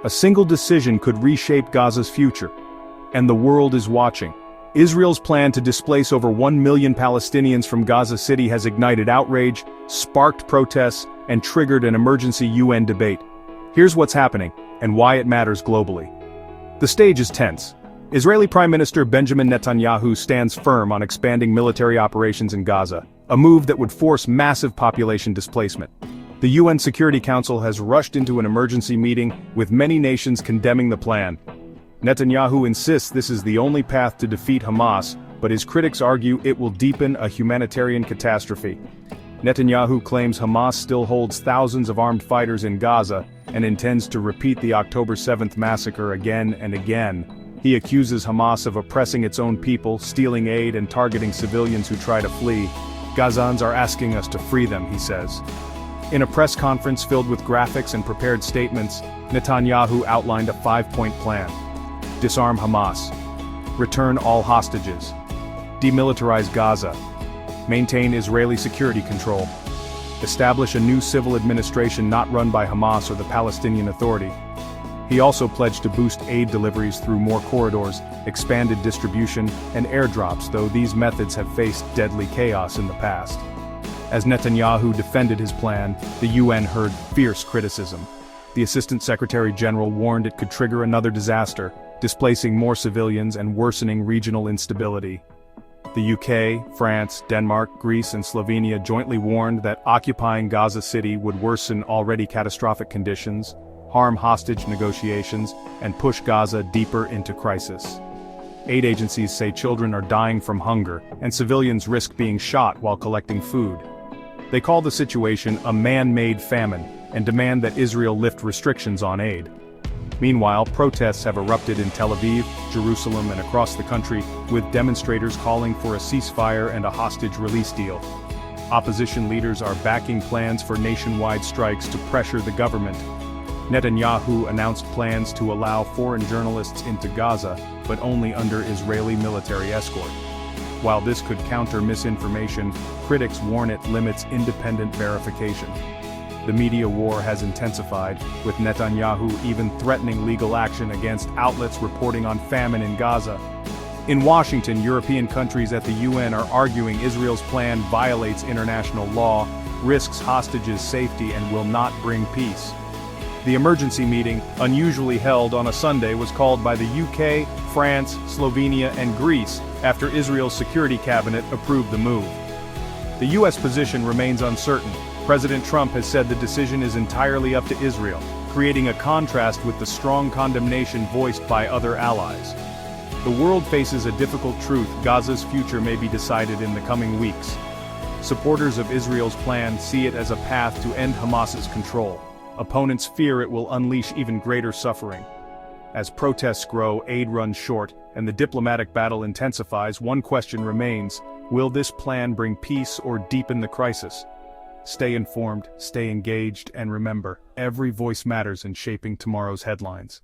A single decision could reshape Gaza's future. And the world is watching. Israel's plan to displace over 1 million Palestinians from Gaza City has ignited outrage, sparked protests, and triggered an emergency UN debate. Here's what's happening, and why it matters globally. The stage is tense. Israeli Prime Minister Benjamin Netanyahu stands firm on expanding military operations in Gaza, a move that would force massive population displacement. The UN Security Council has rushed into an emergency meeting, with many nations condemning the plan. Netanyahu insists this is the only path to defeat Hamas, but his critics argue it will deepen a humanitarian catastrophe. Netanyahu claims Hamas still holds thousands of armed fighters in Gaza and intends to repeat the October 7th massacre again and again. He accuses Hamas of oppressing its own people, stealing aid, and targeting civilians who try to flee. Gazans are asking us to free them, he says. In a press conference filled with graphics and prepared statements, Netanyahu outlined a 5-point plan. Disarm Hamas. Return all hostages. Demilitarize Gaza. Maintain Israeli security control. Establish a new civil administration not run by Hamas or the Palestinian Authority. He also pledged to boost aid deliveries through more corridors, expanded distribution, and airdrops, though these methods have faced deadly chaos in the past. As Netanyahu defended his plan, the UN heard fierce criticism. The Assistant Secretary General warned it could trigger another disaster, displacing more civilians and worsening regional instability. The UK, France, Denmark, Greece, and Slovenia jointly warned that occupying Gaza City would worsen already catastrophic conditions, harm hostage negotiations, and push Gaza deeper into crisis. Aid agencies say children are dying from hunger, and civilians risk being shot while collecting food. They call the situation a man-made famine, and demand that Israel lift restrictions on aid. Meanwhile, protests have erupted in Tel Aviv, Jerusalem, and across the country, with demonstrators calling for a ceasefire and a hostage release deal. Opposition leaders are backing plans for nationwide strikes to pressure the government. Netanyahu announced plans to allow foreign journalists into Gaza, but only under Israeli military escort. While this could counter misinformation, critics warn it limits independent verification. The media war has intensified, with Netanyahu even threatening legal action against outlets reporting on famine in Gaza. In Washington, European countries at the UN are arguing Israel's plan violates international law, risks hostages' safety, and will not bring peace. The emergency meeting, unusually held on a Sunday, was called by the UK, France, Slovenia, and Greece after Israel's security cabinet approved the move. The US position remains uncertain. President Trump has said the decision is entirely up to Israel, creating a contrast with the strong condemnation voiced by other allies. The world faces a difficult truth: Gaza's future may be decided in the coming weeks. Supporters of Israel's plan see it as a path to end Hamas's control. Opponents fear it will unleash even greater suffering. As protests grow, aid runs short, and the diplomatic battle intensifies, one question remains: will this plan bring peace or deepen the crisis? Stay informed, stay engaged, and remember, every voice matters in shaping tomorrow's headlines.